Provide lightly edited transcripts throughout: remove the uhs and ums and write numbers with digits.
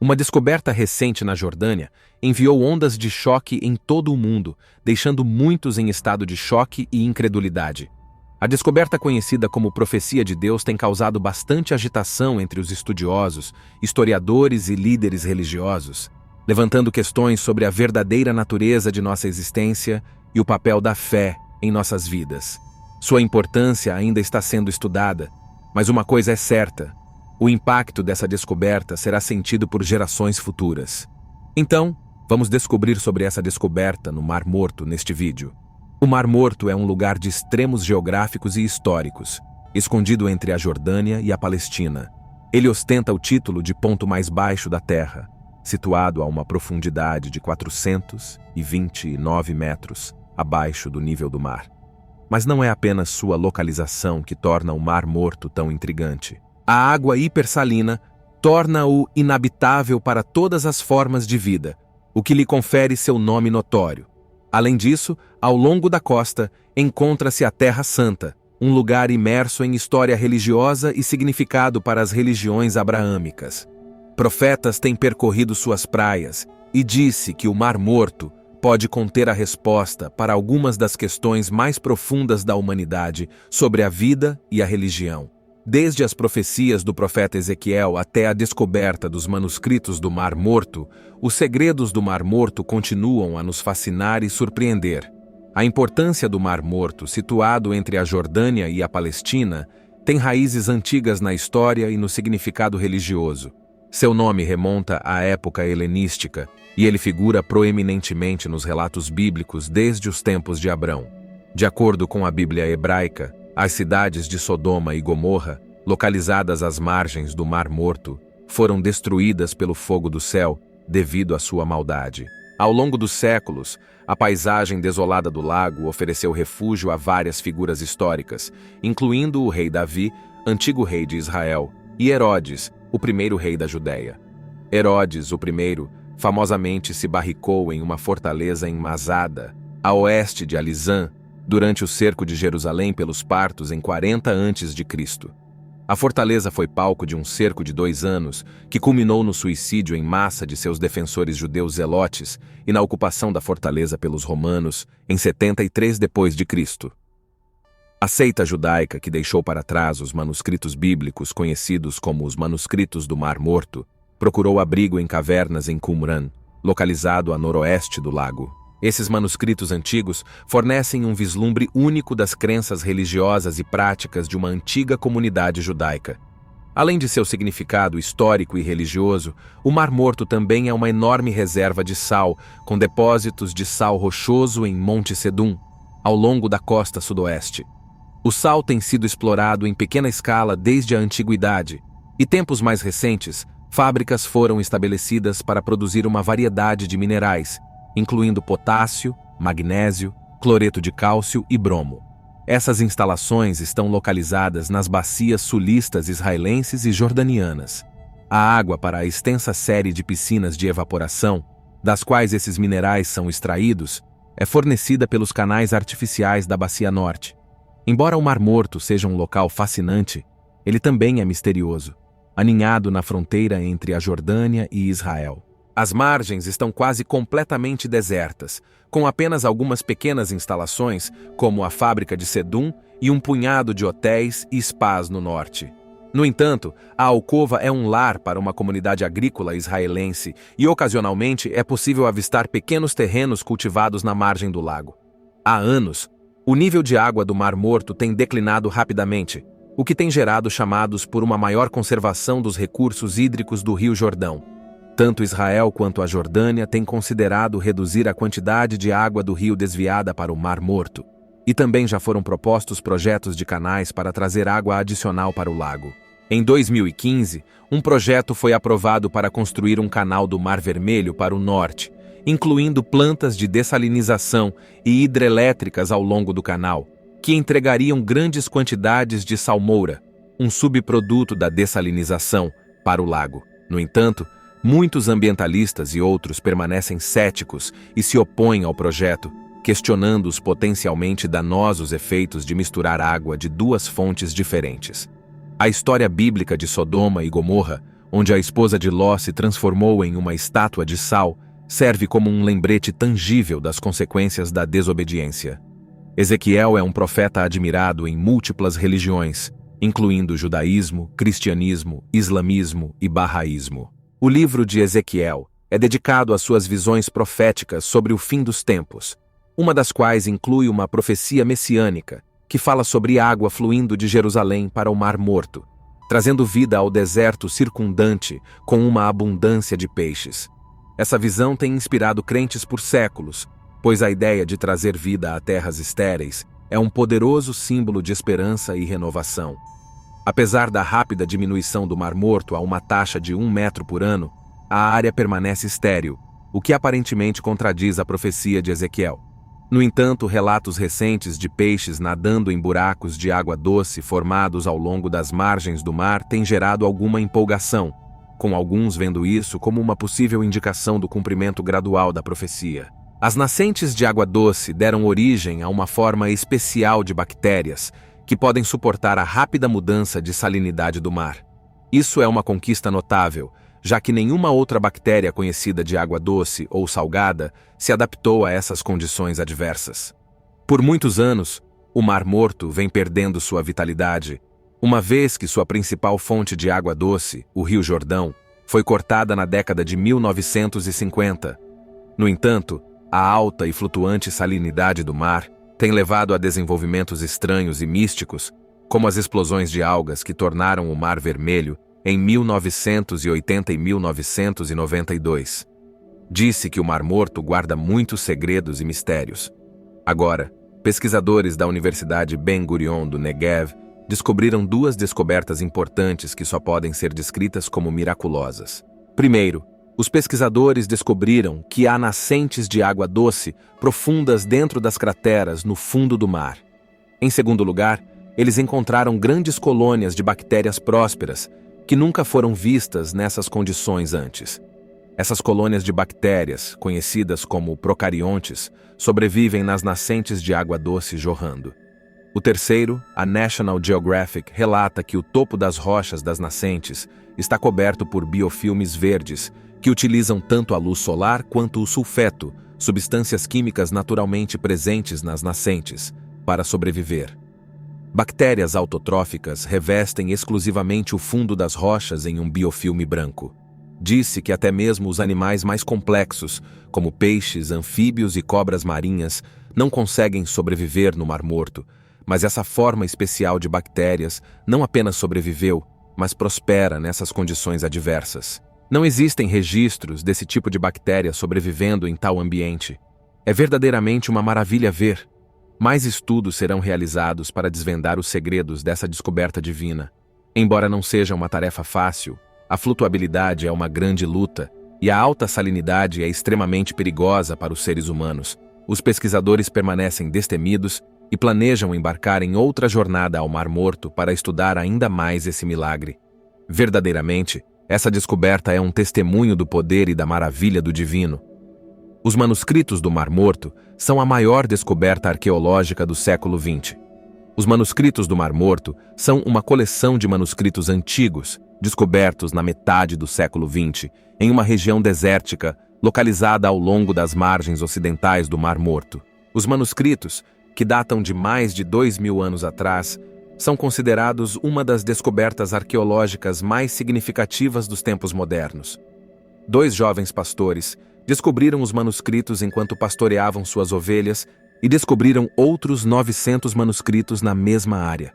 Uma descoberta recente na Jordânia enviou ondas de choque em todo o mundo, deixando muitos em estado de choque e incredulidade. A descoberta conhecida como Profecia de Deus tem causado bastante agitação entre os estudiosos, historiadores e líderes religiosos, levantando questões sobre a verdadeira natureza de nossa existência e o papel da fé em nossas vidas. Sua importância ainda está sendo estudada, mas uma coisa é certa: o impacto dessa descoberta será sentido por gerações futuras. Então, vamos descobrir sobre essa descoberta no Mar Morto neste vídeo. O Mar Morto é um lugar de extremos geográficos e históricos, escondido entre a Jordânia e a Palestina. Ele ostenta o título de ponto mais baixo da Terra, situado a uma profundidade de 429 metros abaixo do nível do mar. Mas não é apenas sua localização que torna o Mar Morto tão intrigante. A água hipersalina torna-o inabitável para todas as formas de vida, o que lhe confere seu nome notório. Além disso, ao longo da costa, encontra-se a Terra Santa, um lugar imerso em história religiosa e significado para as religiões abraâmicas. Profetas têm percorrido suas praias e disse que o Mar Morto pode conter a resposta para algumas das questões mais profundas da humanidade sobre a vida e a religião. Desde as profecias do profeta Ezequiel até a descoberta dos manuscritos do Mar Morto, os segredos do Mar Morto continuam a nos fascinar e surpreender. A importância do Mar Morto, situado entre a Jordânia e a Palestina, tem raízes antigas na história e no significado religioso. Seu nome remonta à época helenística, e ele figura proeminentemente nos relatos bíblicos desde os tempos de Abrão. De acordo com a Bíblia hebraica, as cidades de Sodoma e Gomorra, localizadas às margens do Mar Morto, foram destruídas pelo fogo do céu devido à sua maldade. Ao longo dos séculos, a paisagem desolada do lago ofereceu refúgio a várias figuras históricas, incluindo o rei Davi, antigo rei de Israel, e Herodes, o primeiro rei da Judéia. Herodes, o primeiro, famosamente se barricou em uma fortaleza em Masada, a oeste de Alizã, durante o cerco de Jerusalém pelos partos em 40 a.C. A fortaleza foi palco de um cerco de 2 anos, que culminou no suicídio em massa de seus defensores judeus zelotes e na ocupação da fortaleza pelos romanos em 73 d.C. A seita judaica que deixou para trás os manuscritos bíblicos conhecidos como os Manuscritos do Mar Morto, procurou abrigo em cavernas em Qumran, localizado a noroeste do lago. Esses manuscritos antigos fornecem um vislumbre único das crenças religiosas e práticas de uma antiga comunidade judaica. Além de seu significado histórico e religioso, o Mar Morto também é uma enorme reserva de sal, com depósitos de sal rochoso em Monte Sedum, ao longo da costa sudoeste. O sal tem sido explorado em pequena escala desde a antiguidade, e tempos mais recentes, fábricas foram estabelecidas para produzir uma variedade de minerais, incluindo potássio, magnésio, cloreto de cálcio e bromo. Essas instalações estão localizadas nas bacias sulistas israelenses e jordanianas. A água para a extensa série de piscinas de evaporação, das quais esses minerais são extraídos, é fornecida pelos canais artificiais da Bacia Norte. Embora o Mar Morto seja um local fascinante, ele também é misterioso, aninhado na fronteira entre a Jordânia e Israel. As margens estão quase completamente desertas, com apenas algumas pequenas instalações, como a fábrica de Sedum e um punhado de hotéis e spas no norte. No entanto, a alcova é um lar para uma comunidade agrícola israelense e, ocasionalmente, é possível avistar pequenos terrenos cultivados na margem do lago. Há anos, o nível de água do Mar Morto tem declinado rapidamente, o que tem gerado chamados por uma maior conservação dos recursos hídricos do Rio Jordão. Tanto Israel quanto a Jordânia têm considerado reduzir a quantidade de água do rio desviada para o Mar Morto, e também já foram propostos projetos de canais para trazer água adicional para o lago. Em 2015, um projeto foi aprovado para construir um canal do Mar Vermelho para o norte, incluindo plantas de dessalinização e hidrelétricas ao longo do canal, que entregariam grandes quantidades de salmoura, um subproduto da dessalinização, para o lago. No entanto, muitos ambientalistas e outros permanecem céticos e se opõem ao projeto, questionando os potencialmente danosos efeitos de misturar água de duas fontes diferentes. A história bíblica de Sodoma e Gomorra, onde a esposa de Ló se transformou em uma estátua de sal, serve como um lembrete tangível das consequências da desobediência. Ezequiel é um profeta admirado em múltiplas religiões, incluindo judaísmo, cristianismo, islamismo e bahaísmo. O livro de Ezequiel é dedicado às suas visões proféticas sobre o fim dos tempos, uma das quais inclui uma profecia messiânica que fala sobre água fluindo de Jerusalém para o Mar Morto, trazendo vida ao deserto circundante com uma abundância de peixes. Essa visão tem inspirado crentes por séculos, pois a ideia de trazer vida a terras estéreis é um poderoso símbolo de esperança e renovação. Apesar da rápida diminuição do Mar Morto a uma taxa de 1 metro por ano, a área permanece estéril, o que aparentemente contradiz a profecia de Ezequiel. No entanto, relatos recentes de peixes nadando em buracos de água doce formados ao longo das margens do mar têm gerado alguma empolgação, com alguns vendo isso como uma possível indicação do cumprimento gradual da profecia. As nascentes de água doce deram origem a uma forma especial de bactérias que podem suportar a rápida mudança de salinidade do mar. Isso é uma conquista notável, já que nenhuma outra bactéria conhecida de água doce ou salgada se adaptou a essas condições adversas. Por muitos anos, o Mar Morto vem perdendo sua vitalidade, uma vez que sua principal fonte de água doce, o Rio Jordão, foi cortada na década de 1950. No entanto, a alta e flutuante salinidade do mar tem levado a desenvolvimentos estranhos e místicos, como as explosões de algas que tornaram o Mar Vermelho em 1980 e 1992. Disse que o Mar Morto guarda muitos segredos e mistérios. Agora, pesquisadores da Universidade Ben Gurion do Negev descobriram 2 descobertas importantes que só podem ser descritas como miraculosas. Primeiro, os pesquisadores descobriram que há nascentes de água doce profundas dentro das crateras no fundo do mar. Em segundo lugar, eles encontraram grandes colônias de bactérias prósperas que nunca foram vistas nessas condições antes. Essas colônias de bactérias, conhecidas como procariontes, sobrevivem nas nascentes de água doce jorrando. O terceiro, a National Geographic, relata que o topo das rochas das nascentes está coberto por biofilmes verdes, que utilizam tanto a luz solar quanto o sulfeto, substâncias químicas naturalmente presentes nas nascentes, para sobreviver. Bactérias autotróficas revestem exclusivamente o fundo das rochas em um biofilme branco. Disse que até mesmo os animais mais complexos, como peixes, anfíbios e cobras marinhas, não conseguem sobreviver no Mar Morto, mas essa forma especial de bactérias não apenas sobreviveu, mas prospera nessas condições adversas. Não existem registros desse tipo de bactéria sobrevivendo em tal ambiente. É verdadeiramente uma maravilha ver. Mais estudos serão realizados para desvendar os segredos dessa descoberta divina. Embora não seja uma tarefa fácil, a flutuabilidade é uma grande luta e a alta salinidade é extremamente perigosa para os seres humanos. Os pesquisadores permanecem destemidos e planejam embarcar em outra jornada ao Mar Morto para estudar ainda mais esse milagre. Verdadeiramente, essa descoberta é um testemunho do poder e da maravilha do divino. Os manuscritos do Mar Morto são a maior descoberta arqueológica do século XX. Os manuscritos do Mar Morto são uma coleção de manuscritos antigos, descobertos na metade do século XX, em uma região desértica localizada ao longo das margens ocidentais do Mar Morto. Os manuscritos, que datam de mais de 2.000 anos atrás, são considerados uma das descobertas arqueológicas mais significativas dos tempos modernos. 2 jovens pastores descobriram os manuscritos enquanto pastoreavam suas ovelhas e descobriram outros 900 manuscritos na mesma área.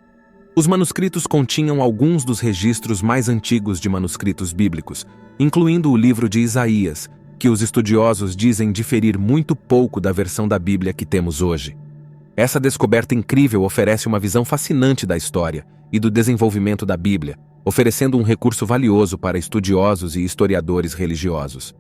Os manuscritos continham alguns dos registros mais antigos de manuscritos bíblicos, incluindo o livro de Isaías, que os estudiosos dizem diferir muito pouco da versão da Bíblia que temos hoje. Essa descoberta incrível oferece uma visão fascinante da história e do desenvolvimento da Bíblia, oferecendo um recurso valioso para estudiosos e historiadores religiosos.